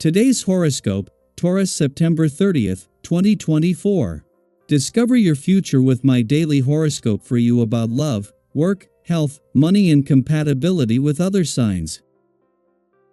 Today's horoscope, Taurus September 30th, 2024. Discover your future with my daily horoscope for you about love, work, health, money and compatibility with other signs.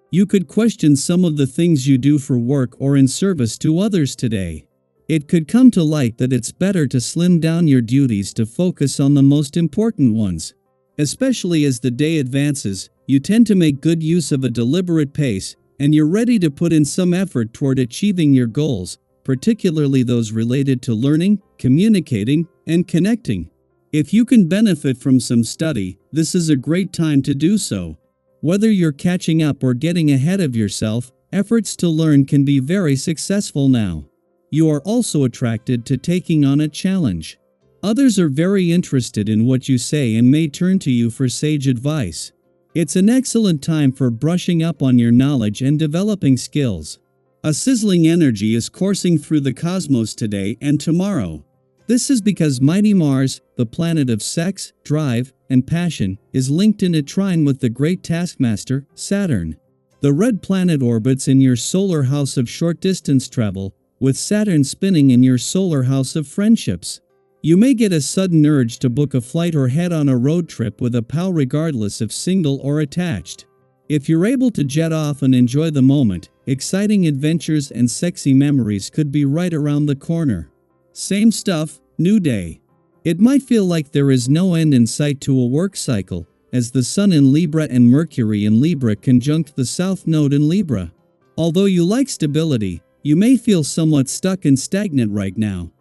You could question some of the things you do for work or in service to others today. It could come to light that it's better to slim down your duties to focus on the most important ones. Especially as the day advances, you tend to make good use of a deliberate pace, and you're ready to put in some effort toward achieving your goals, particularly those related to learning, communicating, and connecting. If you can benefit from some study, this is a great time to do so. Whether you're catching up or getting ahead of yourself, efforts to learn can be very successful now. You are also attracted to taking on a challenge. Others are very interested in what you say and may turn to you for sage advice. It's an excellent time for brushing up on your knowledge and developing skills. A sizzling energy is coursing through the cosmos today and tomorrow. This is because mighty Mars, the planet of sex, drive, and passion, is linked in a trine with the great taskmaster, Saturn. The red planet orbits in your solar house of short-distance travel, with Saturn spinning in your solar house of friendships. You may get a sudden urge to book a flight or head on a road trip with a pal regardless if single or attached. If you're able to jet off and enjoy the moment, exciting adventures and sexy memories could be right around the corner. Same stuff, new day. It might feel like there is no end in sight to a work cycle, as the Sun in Libra and Mercury in Libra conjunct the South Node in Libra. Although you like stability, you may feel somewhat stuck and stagnant right now.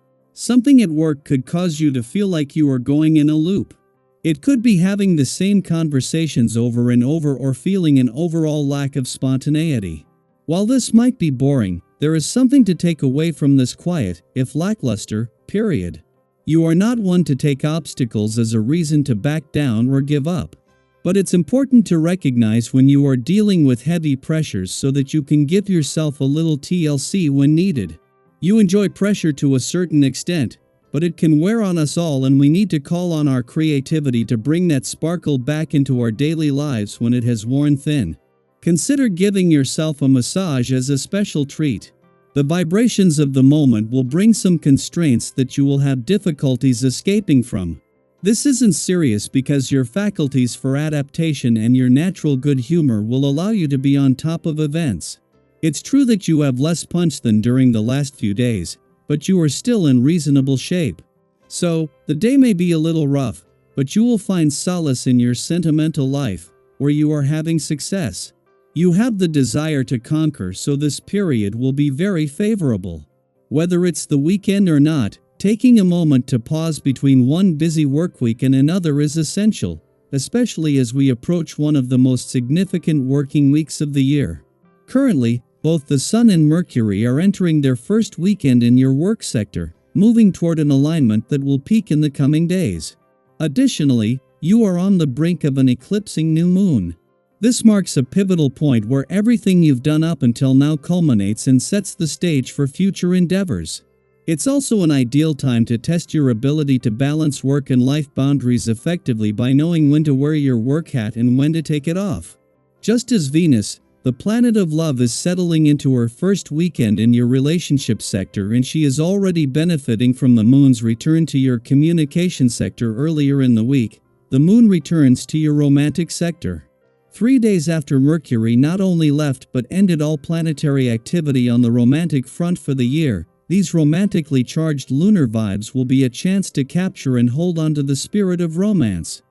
Something at work could cause you to feel like you are going in a loop. It could be having the same conversations over and over or feeling an overall lack of spontaneity. While this might be boring, there is something to take away from this quiet, if lackluster, period. You are not one to take obstacles as a reason to back down or give up. But it's important to recognize when you are dealing with heavy pressures so that you can give yourself a little TLC when needed. You enjoy pressure to a certain extent, but it can wear on us all and we need to call on our creativity to bring that sparkle back into our daily lives when it has worn thin. Consider giving yourself a massage as a special treat. The vibrations of the moment will bring some constraints that you will have difficulties escaping from. This isn't serious because your faculties for adaptation and your natural good humor will allow you to be on top of events. It's true that you have less punch than during the last few days, but you are still in reasonable shape. So, the day may be a little rough, but you will find solace in your sentimental life, where you are having success. You have the desire to conquer, so this period will be very favorable. Whether it's the weekend or not, taking a moment to pause between one busy work week and another is essential, especially as we approach one of the most significant working weeks of the year. Currently, both the Sun and Mercury are entering their first weekend in your work sector, moving toward an alignment that will peak in the coming days. Additionally, you are on the brink of an eclipsing new moon. This marks a pivotal point where everything you've done up until now culminates and sets the stage for future endeavors. It's also an ideal time to test your ability to balance work and life boundaries effectively by knowing when to wear your work hat and when to take it off. Just as Venus, the planet of love, is settling into her first weekend in your relationship sector and she is already benefiting from the moon's return to your communication sector earlier in the week, the moon returns to your romantic sector. 3 days after Mercury not only left but ended all planetary activity on the romantic front for the year, these romantically charged lunar vibes will be a chance to capture and hold on to the spirit of romance.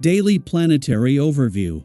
Daily Planetary Overview.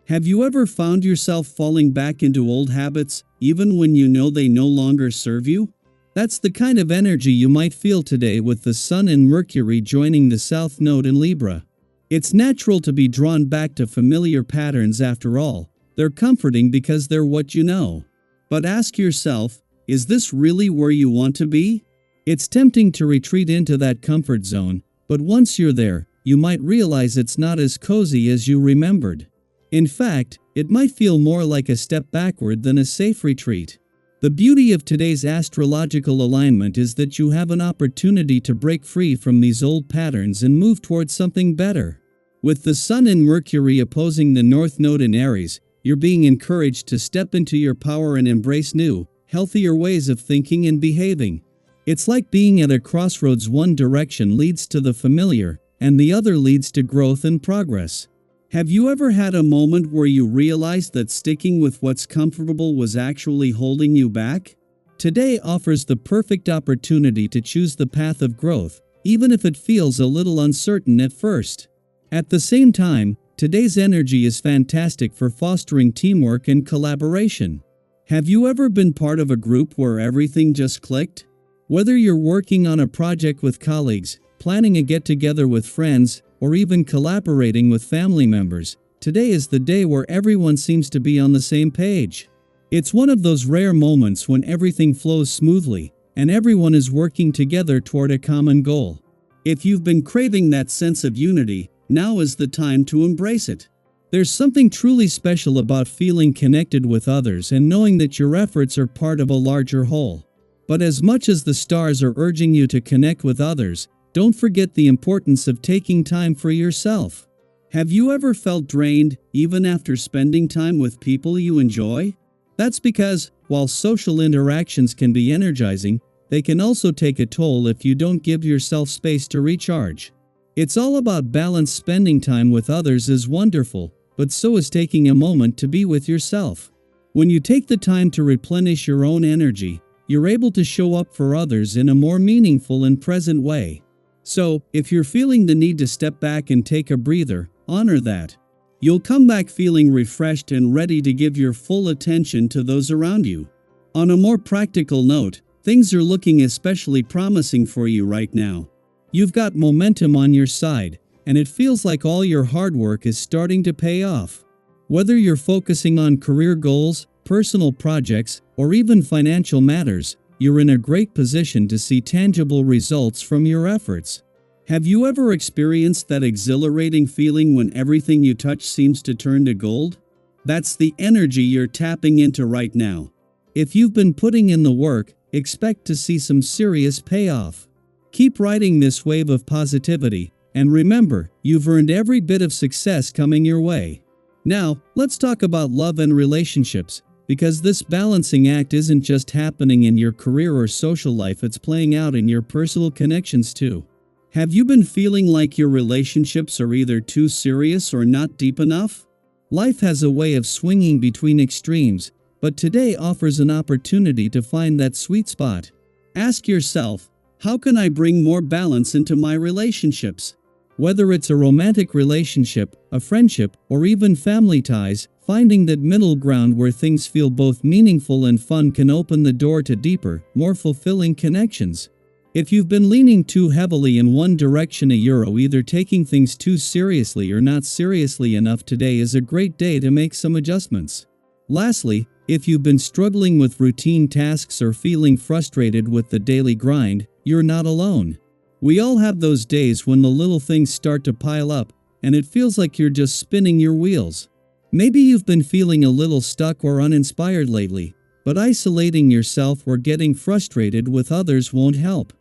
Have you ever found yourself falling back into old habits, even when you know they no longer serve you? That's the kind of energy you might feel today with the Sun and Mercury joining the South Node in Libra. It's natural to be drawn back to familiar patterns after all. They're comforting because they're what you know. But ask yourself, is this really where you want to be? It's tempting to retreat into that comfort zone, but once you're there, you might realize it's not as cozy as you remembered. In fact, it might feel more like a step backward than a safe retreat. The beauty of today's astrological alignment is that you have an opportunity to break free from these old patterns and move towards something better. With the Sun and Mercury opposing the North Node in Aries, You're being encouraged to step into your power and embrace new, healthier ways of thinking and behaving. It's like being at a crossroads. One direction leads to the familiar, and the other leads to growth and progress. Have you ever had a moment where you realized that sticking with what's comfortable was actually holding you back? Today offers the perfect opportunity to choose the path of growth, even if it feels a little uncertain at first. At the same time, today's energy is fantastic for fostering teamwork and collaboration. Have you ever been part of a group where everything just clicked? Whether you're working on a project with colleagues, planning a get-together with friends, or even collaborating with family members, today is the day where everyone seems to be on the same page. It's one of those rare moments when everything flows smoothly, and everyone is working together toward a common goal. If you've been craving that sense of unity, now is the time to embrace it. There's something truly special about feeling connected with others and knowing that your efforts are part of a larger whole. But as much as the stars are urging you to connect with others, don't forget the importance of taking time for yourself. Have you ever felt drained, even after spending time with people you enjoy? That's because, while social interactions can be energizing, they can also take a toll if you don't give yourself space to recharge. It's all about balance. Spending time with others is wonderful, but so is taking a moment to be with yourself. When you take the time to replenish your own energy, you're able to show up for others in a more meaningful and present way. So, if you're feeling the need to step back and take a breather, honor that. You'll come back feeling refreshed and ready to give your full attention to those around you. On a more practical note, things are looking especially promising for you right now. You've got momentum on your side, and it feels like all your hard work is starting to pay off. Whether you're focusing on career goals, personal projects, or even financial matters, you're in a great position to see tangible results from your efforts. Have you ever experienced that exhilarating feeling when everything you touch seems to turn to gold? That's the energy you're tapping into right now. If you've been putting in the work, expect to see some serious payoff. Keep riding this wave of positivity, and remember, you've earned every bit of success coming your way. Now, let's talk about love and relationships, because this balancing act isn't just happening in your career or social life, it's playing out in your personal connections too. Have you been feeling like your relationships are either too serious or not deep enough? Life has a way of swinging between extremes, but today offers an opportunity to find that sweet spot. Ask yourself, how can I bring more balance into my relationships? Whether it's a romantic relationship, a friendship, or even family ties, finding that middle ground where things feel both meaningful and fun can open the door to deeper, more fulfilling connections. If you've been leaning too heavily in one direction, either taking things too seriously or not seriously enough, today is a great day to make some adjustments. Lastly, if you've been struggling with routine tasks or feeling frustrated with the daily grind, you're not alone. We all have those days when the little things start to pile up, and it feels like you're just spinning your wheels. Maybe you've been feeling a little stuck or uninspired lately, but isolating yourself or getting frustrated with others won't help.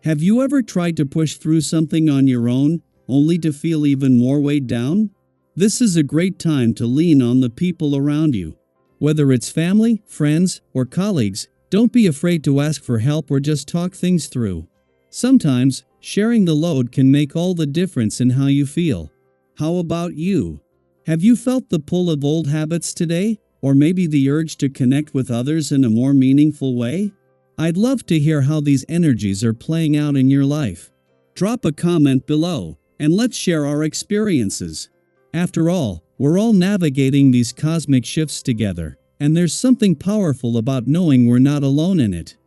Have you ever tried to push through something on your own, only to feel even more weighed down? This is a great time to lean on the people around you. Whether it's family, friends, or colleagues, don't be afraid to ask for help or just talk things through. Sometimes, sharing the load can make all the difference in how you feel. How about you? Have you felt the pull of old habits today, or maybe the urge to connect with others in a more meaningful way? I'd love to hear how these energies are playing out in your life. Drop a comment below, and let's share our experiences. After all, we're all navigating these cosmic shifts together, and there's something powerful about knowing we're not alone in it.